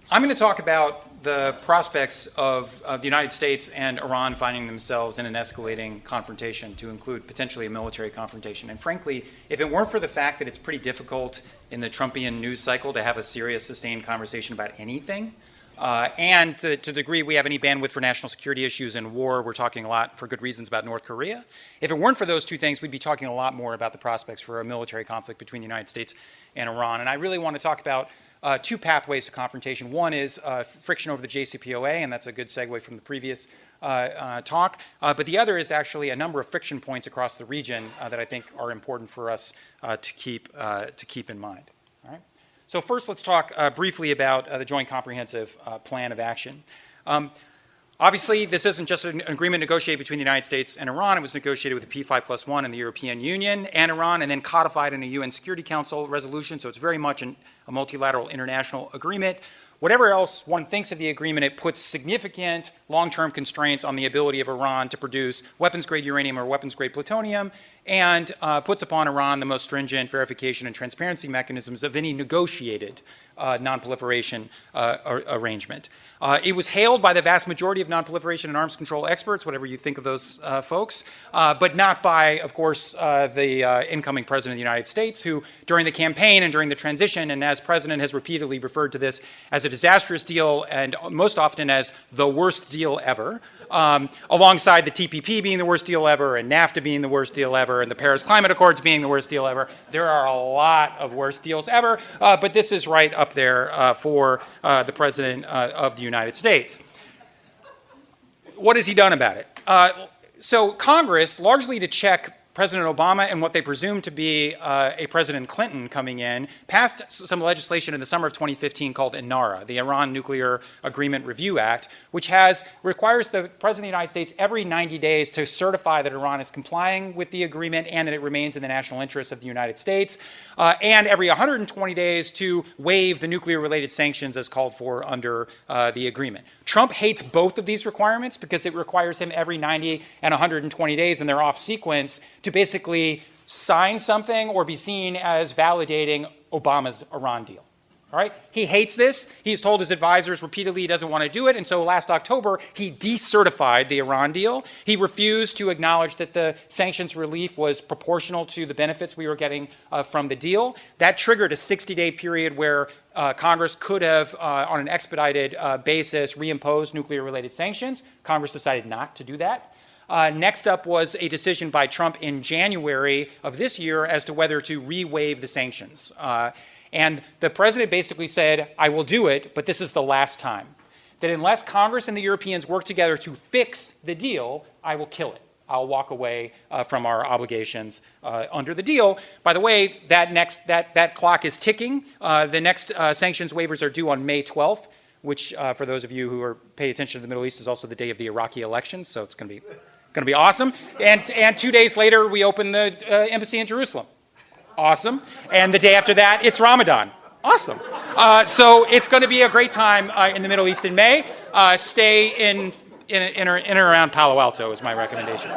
I'm going to talk about the prospects of the United States and Iran finding themselves in an escalating confrontation, to include potentially a military confrontation. And frankly, if it weren't for the fact that it's pretty difficult in the Trumpian news cycle to have a serious, sustained conversation about anything, and to the degree we have any bandwidth for national security issues and war, we're talking a lot, for good reasons, about North Korea. If it weren't for those two things, we'd be talking a lot more about the prospects for a military conflict between the United States and Iran. And I really want to talk about two pathways to confrontation. One is friction over the JCPOA, and that's a good segue from the previous talk. But the other is actually a number of friction points across the region that I think are important for us to keep in mind. All right? So first, let's talk briefly about the Joint Comprehensive Plan of Action. Obviously, this isn't just an agreement negotiated between the United States and Iran. It was negotiated with the P5+1 and the European Union and Iran, and then codified in a UN Security Council resolution. So it's very much a multilateral international agreement. Whatever else one thinks of the agreement, it puts significant long-term constraints on the ability of Iran to produce weapons-grade uranium or weapons-grade plutonium, and puts upon Iran the most stringent verification and transparency mechanisms of any negotiated nonproliferation arrangement. It was hailed by the vast majority of nonproliferation and arms control experts, whatever you think of those folks, but not by, of course, the incoming president of the United States, who during the campaign and during the transition, and as president has repeatedly referred to this as a disastrous deal and most often as the worst deal ever, alongside the TPP being the worst deal ever and NAFTA being the worst deal ever and the Paris Climate Accords being the worst deal ever. There are a lot of worst deals ever, but this is right up there for the President of the United States. What has he done about it? So Congress, largely to check President Obama and what they presume to be a President Clinton coming in, passed some legislation in the summer of 2015 called INARA, the Iran Nuclear Agreement Review Act, which requires the President of the United States every 90 days to certify that Iran is complying with the agreement and that it remains in the national interest of the United States, and every 120 days to waive the nuclear-related sanctions as called for under the agreement. Trump hates both of these requirements because it requires him every 90 and 120 days, and they're off sequence, to basically sign something or be seen as validating Obama's Iran deal. All right? He hates this. He's told his advisors repeatedly he doesn't want to do it, and so last October he decertified the Iran deal. He refused to acknowledge that the sanctions relief was proportional to the benefits we were getting from the deal. That triggered a 60-day period where Congress could have, on an expedited basis, reimposed nuclear-related sanctions. Congress decided not to do that. Next up was a decision by Trump in January of this year as to whether to re-waive the sanctions. And the president basically said, I will do it, but this is the last time. That unless Congress and the Europeans work together to fix the deal, I will kill it. I'll walk away from our obligations under the deal. By the way, that clock is ticking. The next sanctions waivers are due on May 12th, which for those of you who pay attention to the Middle East is also the day of the Iraqi elections, so it's going to be awesome. And 2 days later, we open the embassy in Jerusalem. Awesome. And the day after that, it's Ramadan. Awesome. So it's going to be a great time in the Middle East in May. Stay in and around Palo Alto is my recommendation.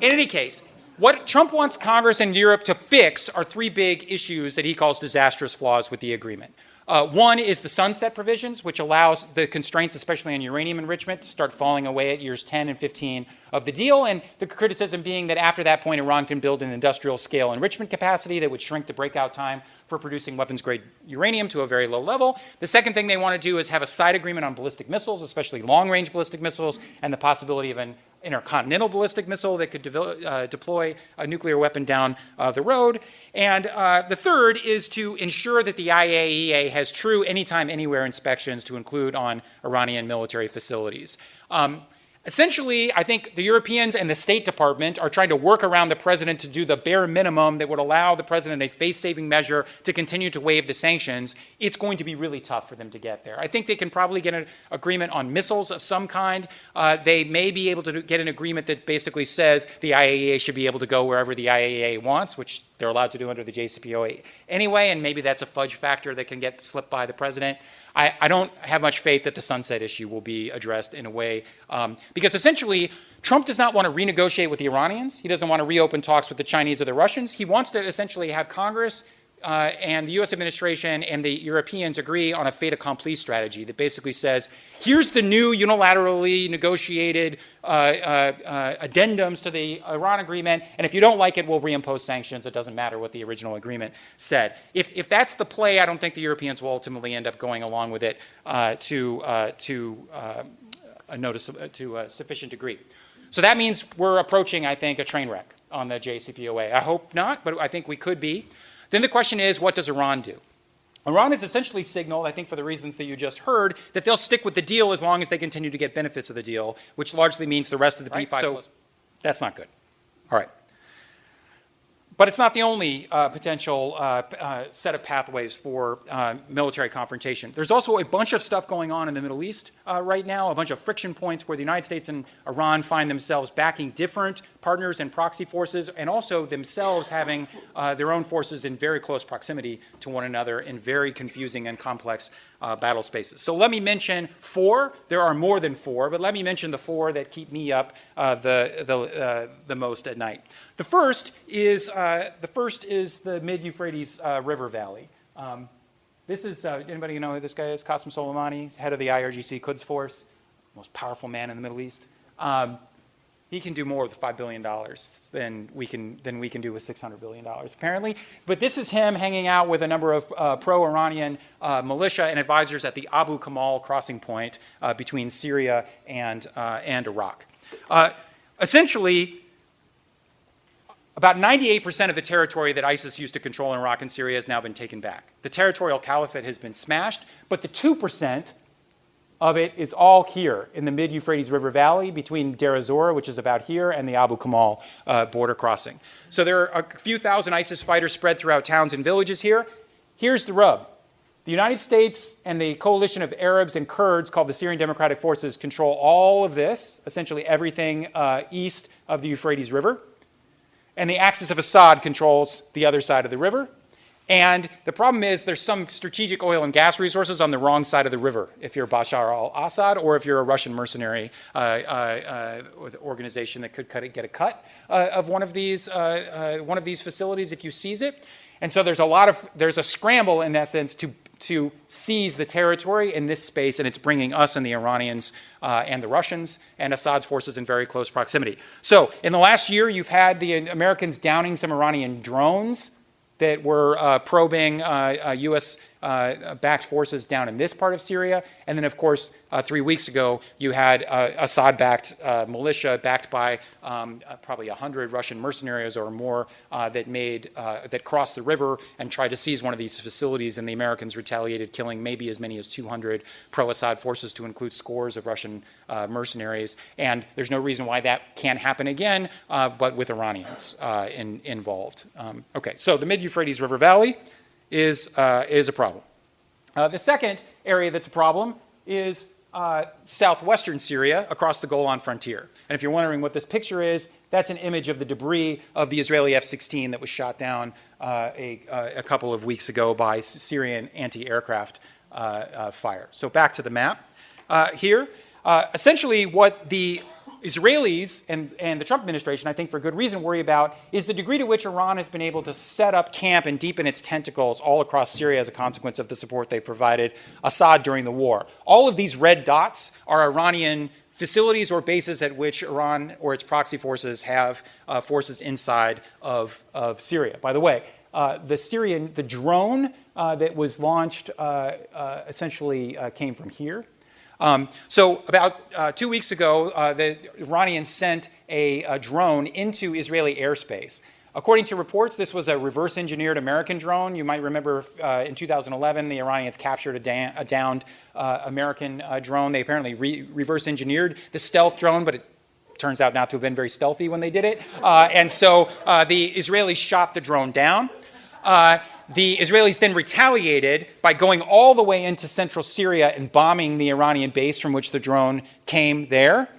In any case, what Trump wants Congress and Europe to fix are three big issues that he calls disastrous flaws with the agreement. One is the sunset provisions, which allows the constraints, especially on uranium enrichment, to start falling away at years 10 and 15 of the deal. And the criticism being that after that point, Iran can build an industrial scale enrichment capacity that would shrink the breakout time for producing weapons-grade uranium to a very low level. The second thing they want to do is have a side agreement on ballistic missiles, especially long-range ballistic missiles, and the possibility of an intercontinental ballistic missile that could deploy a nuclear weapon down the road. And the third is to ensure that the IAEA has true anytime, anywhere inspections to include on Iranian military facilities. Essentially, I think the Europeans and the State Department are trying to work around the president to do the bare minimum that would allow the president a face-saving measure to continue to waive the sanctions. It's going to be really tough for them to get there. I think they can probably get an agreement on missiles of some kind. They may be able to get an agreement that basically says the IAEA should be able to go wherever the IAEA wants, which they're allowed to do under the JCPOA anyway, and maybe that's a fudge factor that can get slipped by the president. I don't have much faith that the sunset issue will be addressed in a way, because essentially Trump does not want to renegotiate with the Iranians. He doesn't want to reopen talks with the Chinese or the Russians. He wants to essentially have Congress and the U.S. administration and the Europeans agree on a fait accompli strategy that basically says, here's the new unilaterally negotiated addendums to the Iran agreement, and if you don't like it, we'll reimpose sanctions. It doesn't matter what the original agreement said. If that's the play, I don't think the Europeans will ultimately end up going along with it to a sufficient degree. So that means we're approaching, I think, a train wreck on the JCPOA. I hope not, but I think we could be. Then the question is, what does Iran do? Iran has essentially signaled, I think for the reasons that you just heard, that they'll stick with the deal as long as they continue to get benefits of the deal, which largely means the rest of the P5 So that's not good. All right. But it's not the only potential set of pathways for military confrontation. There's also a bunch of stuff going on in the Middle East right now, a bunch of friction points where the United States and Iran find themselves backing different partners and proxy forces, and also themselves having their own forces in very close proximity to one another in very confusing and complex battle spaces. So let me mention four. There are more than four, but let me mention the four that keep me up the most at night. The first is the Mid-Euphrates River Valley. This is, anybody know who this guy is? Qasem Soleimani, head of the IRGC Quds Force, most powerful man in the Middle East. He can do more with $5 billion than we can do with $600 billion, apparently. But this is him hanging out with a number of pro-Iranian militia and advisors at the Abu Kamal crossing point between Syria and Iraq. Essentially, about 98% of the territory that ISIS used to control in Iraq and Syria has now been taken back. The territorial caliphate has been smashed, but the 2% of it is all here in the Mid-Euphrates River Valley between Deir ez-Zor, which is about here, and the Abu Kamal border crossing. So there are a few thousand ISIS fighters spread throughout towns and villages here. Here's the rub. The United States and the coalition of Arabs and Kurds called the Syrian Democratic Forces control all of this, essentially everything east of the Euphrates River. And the axis of Assad controls the other side of the river. And the problem is there's some strategic oil and gas resources on the wrong side of the river if you're Bashar al-Assad or if you're a Russian mercenary organization that could get a cut of one of these facilities if you seize it. And so there's a scramble in that sense to seize the territory in this space, and it's bringing us and the Iranians and the Russians and Assad's forces in very close proximity. So in the last year, you've had the Americans downing some Iranian drones that were probing U.S.-backed forces down in this part of Syria. And then, of course, 3 weeks ago, you had Assad-backed militia backed by probably 100 Russian mercenaries or more that crossed the river and tried to seize one of these facilities, and the Americans retaliated, killing maybe as many as 200 pro-Assad forces, to include scores of Russian mercenaries. And there's no reason why that can't happen again, but with Iranians involved. Okay, so the Mid-Euphrates River Valley is a problem. The second area that's a problem is southwestern Syria across the Golan frontier. And if you're wondering what this picture is, that's an image of the debris of the Israeli F-16 that was shot down a couple of weeks ago by Syrian anti-aircraft fire. So back to the map here. Essentially what the Israelis and the Trump administration, I think for good reason, worry about is the degree to which Iran has been able to set up camp and deepen its tentacles all across Syria as a consequence of the support they provided Assad during the war. All of these red dots are Iranian facilities or bases at which Iran or its proxy forces have forces inside of Syria. By the way, the drone that was launched essentially came from here. So about 2 weeks ago, the Iranians sent a drone into Israeli airspace. According to reports, this was a reverse-engineered American drone. You might remember in 2011, the Iranians captured a downed American drone. They apparently reverse-engineered the stealth drone, but it turns out not to have been very stealthy when they did it. And so the Israelis shot the drone down. The Israelis then retaliated by going all the way into central Syria and bombing the Iranian base from which the drone came there.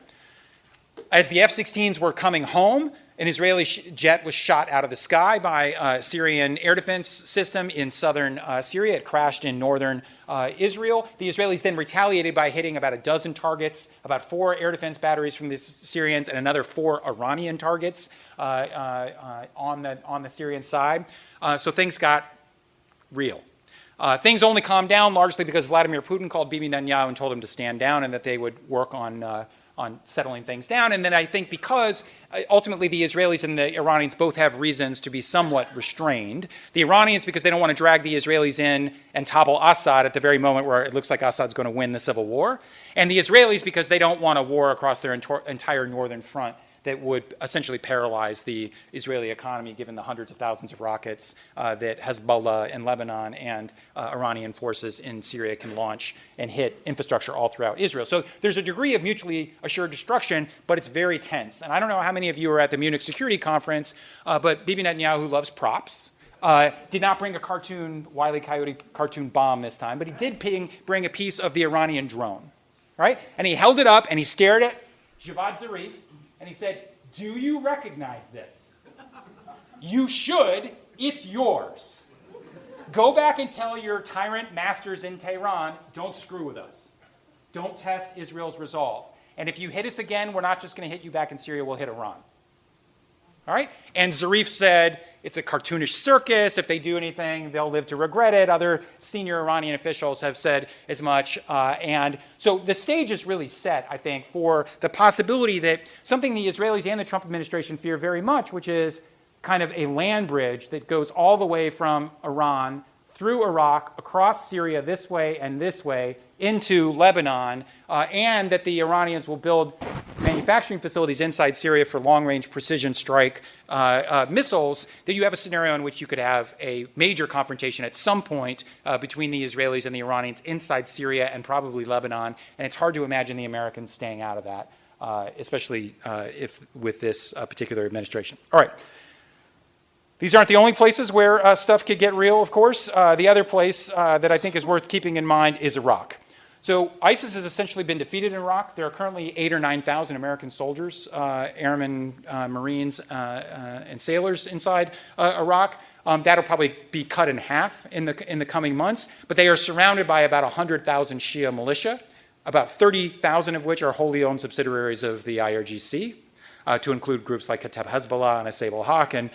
As the F-16s were coming home, an Israeli jet was shot out of the sky by a Syrian air defense system in southern Syria. It crashed in northern Israel. The Israelis then retaliated by hitting about a dozen targets, about 4 air defense batteries from the Syrians and another 4 Iranian targets on the Syrian side. So things got real. Things only calmed down largely because Vladimir Putin called Bibi Netanyahu and told him to stand down and that they would work on settling things down. And then I think because ultimately the Israelis and the Iranians both have reasons to be somewhat restrained. The Iranians because they don't want to drag the Israelis in and topple Assad at the very moment where it looks like Assad's going to win the civil war. And the Israelis because they don't want a war across their entire northern front that would essentially paralyze the Israeli economy given the hundreds of thousands of rockets that Hezbollah in Lebanon and Iranian forces in Syria can launch and hit infrastructure all throughout Israel. So there's a degree of mutually assured destruction, but it's very tense. And I don't know how many of you were at the Munich Security Conference, but Bibi Netanyahu loves props. Did not bring a cartoon, Wile E. Coyote cartoon bomb this time, but he did bring a piece of the Iranian drone, right? And he held it up and he stared at Javad Zarif, and he said, "Do you recognize this? You should. It's yours. Go back and tell your tyrant masters in Tehran, don't screw with us. Don't test Israel's resolve. And if you hit us again, we're not just going to hit you back in Syria, we'll hit Iran." All right? And Zarif said, it's a cartoonish circus. If they do anything, they'll live to regret it. Other senior Iranian officials have said as much. And so the stage is really set, I think, for the possibility that something the Israelis and the Trump administration fear very much, which is kind of a land bridge that goes all the way from Iran through Iraq, across Syria this way and this way, into Lebanon, and that the Iranians will build manufacturing facilities inside Syria for long-range precision strike missiles, that you have a scenario in which you could have a major confrontation at some point between the Israelis and the Iranians inside Syria and probably Lebanon, and it's hard to imagine the Americans staying out of that, especially if with this particular administration. All right. These aren't the only places where stuff could get real, of course. The other place that I think is worth keeping in mind is Iraq. So ISIS has essentially been defeated in Iraq. There are currently 8,000 or 9,000 American soldiers, airmen, Marines, and sailors inside Iraq. That'll probably be cut in half in the coming months. But they are surrounded by about 100,000 Shia militia, about 30,000 of which are wholly owned subsidiaries of the IRGC. To include groups like Kateb Hezbollah and Asayb al-Haq and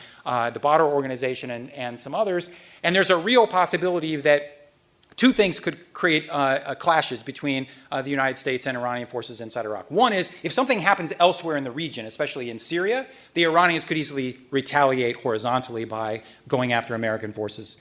the Badr organization and some others. And there's a real possibility that two things could create clashes between the United States and Iranian forces inside Iraq. One is, if something happens elsewhere in the region, especially in Syria, the Iranians could easily retaliate horizontally by going after American forces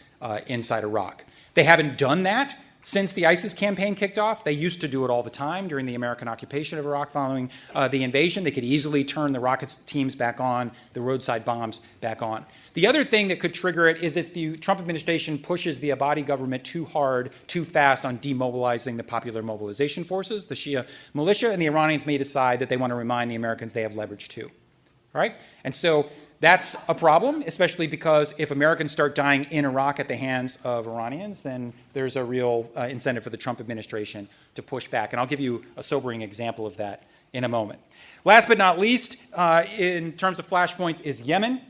inside Iraq. They haven't done that since the ISIS campaign kicked off. They used to do it all the time during the American occupation of Iraq following the invasion. They could easily turn the rocket teams back on, the roadside bombs back on. The other thing that could trigger it is if the Trump administration pushes the Abadi government too hard, too fast on demobilizing the Popular Mobilization Forces, the Shia militia, and the Iranians may decide that they want to remind the Americans they have leverage too. All right? And so that's a problem, especially because if Americans start dying in Iraq at the hands of Iranians, then there's a real incentive for the Trump administration to push back. And I'll give you a sobering example of that in a moment. Last but not least, in terms of flashpoints, is Yemen.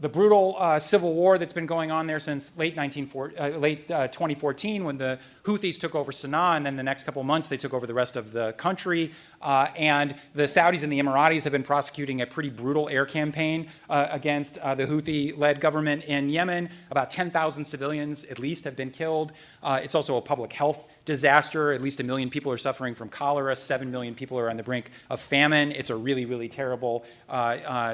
The brutal civil war that's been going on there since late 2014 when the Houthis took over Sana'a, and then the next couple of months they took over the rest of the country. And the Saudis and the Emiratis have been prosecuting a pretty brutal air campaign against the Houthi-led government in Yemen. About 10,000 civilians at least have been killed. It's also a public health disaster. At least 1 million people are suffering from cholera. 7 million people are on the brink of famine. It's a really, really terrible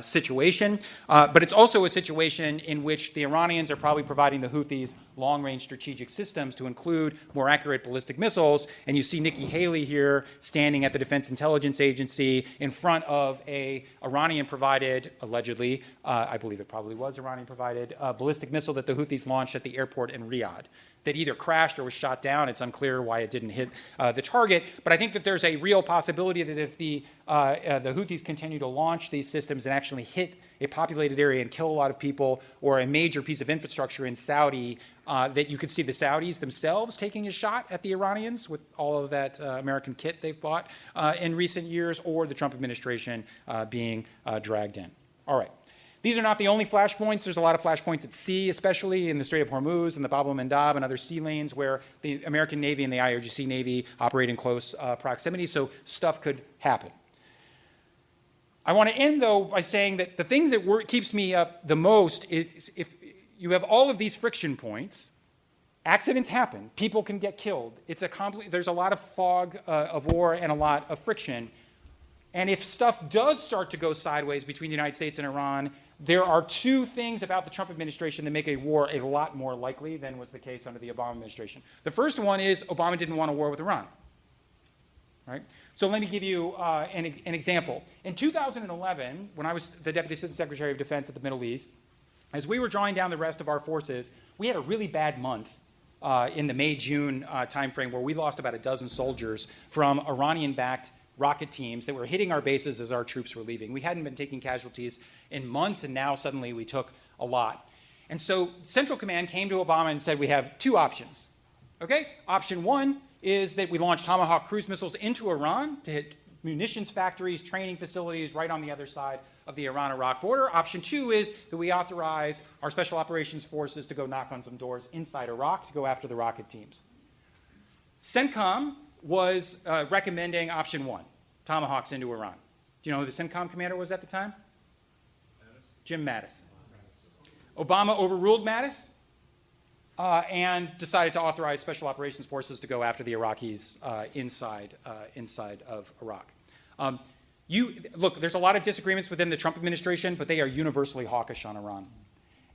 situation. But it's also a situation in which the Iranians are probably providing the Houthis long-range strategic systems to include more accurate ballistic missiles. And you see Nikki Haley here standing at the Defense Intelligence Agency in front of a Iranian-provided, allegedly, I believe it probably was Iranian-provided, ballistic missile that the Houthis launched at the airport in Riyadh that either crashed or was shot down. It's unclear why it didn't hit the target. But I think that there's a real possibility that if the Houthis continue to launch these systems and actually hit a populated area and kill a lot of people, or a major piece of infrastructure in Saudi, that you could see the Saudis themselves taking a shot at the Iranians with all of that American kit they've bought in recent years, or the Trump administration being dragged in. All right. These are not the only flashpoints. There's a lot of flashpoints at sea, especially in the Strait of Hormuz and the Bab el-Mandab and other sea lanes where the American Navy and the IRGC Navy operate in close proximity, so stuff could happen. I want to end, though, by saying that the things that keeps me up the most is if you have all of these friction points, accidents happen. People can get killed. There's a lot of fog of war and a lot of friction. And if stuff does start to go sideways between the United States and Iran, there are two things about the Trump administration that make a war a lot more likely than was the case under the Obama administration. The first one is Obama didn't want a war with Iran. Right? So let me give you an example. In 2011, when I was the Deputy Assistant Secretary of Defense at the Middle East, as we were drawing down the rest of our forces, we had a really bad month in the May-June timeframe where we lost about a dozen soldiers from Iranian-backed rocket teams that were hitting our bases as our troops were leaving. We hadn't been taking casualties in months, and now suddenly we took a lot. And so Central Command came to Obama and said, we have two options. Okay? Option one is that we launch Tomahawk cruise missiles into Iran to hit munitions factories, training facilities right on the other side of the Iran-Iraq border. Option two is that we authorize our special operations forces to go knock on some doors inside Iraq to go after the rocket teams. CENTCOM was recommending option one, Tomahawks into Iran. Do you know who the CENTCOM commander was at the time? Jim Mattis. Obama overruled Mattis and decided to authorize special operations forces to go after the Iraqis inside of Iraq. Look, there's a lot of disagreements within the Trump administration, but they are universally hawkish on Iran.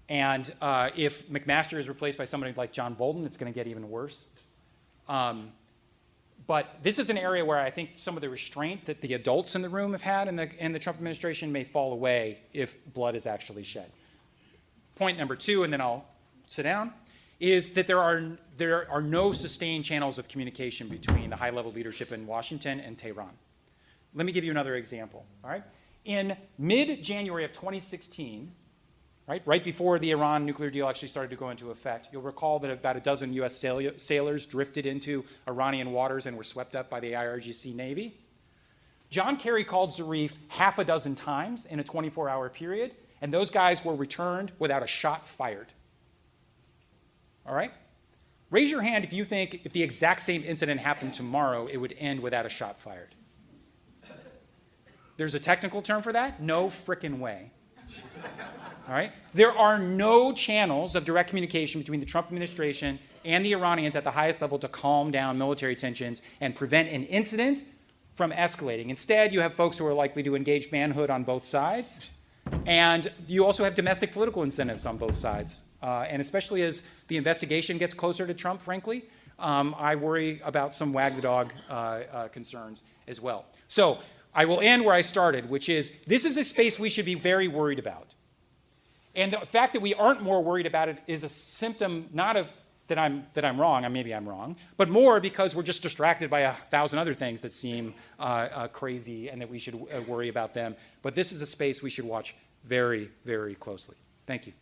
And if McMaster is replaced by somebody like John Bolton, it's going to get even worse. But this is an area where I think some of the restraint that the adults in the room have had in the Trump administration may fall away if blood is actually shed. Point number two, and then I'll sit down, is that there are no sustained channels of communication between the high-level leadership in Washington and Tehran. Let me give you another example. All right? In mid-January of 2016, right before the Iran nuclear deal actually started to go into effect, you'll recall that about a dozen U.S. sailors drifted into Iranian waters and were swept up by the IRGC Navy. John Kerry called Zarif half a dozen times in a 24-hour period, and those guys were returned without a shot fired. All right? Raise your hand if you think if the exact same incident happened tomorrow, it would end without a shot fired. There's a technical term for that? No frickin' way. All right? There are no channels of direct communication between the Trump administration and the Iranians at the highest level to calm down military tensions and prevent an incident from escalating. Instead, you have folks who are likely to engage manhood on both sides, and you also have domestic political incentives on both sides. And especially as the investigation gets closer to Trump, frankly, I worry about some wag the dog concerns as well. So I will end where I started, which is this is a space we should be very worried about. And the fact that we aren't more worried about it is a symptom not of that I'm wrong, and maybe I'm wrong, but more because we're just distracted by 1,000 other things that seem crazy and that we should worry about them. But this is a space we should watch very, very closely. Thank you.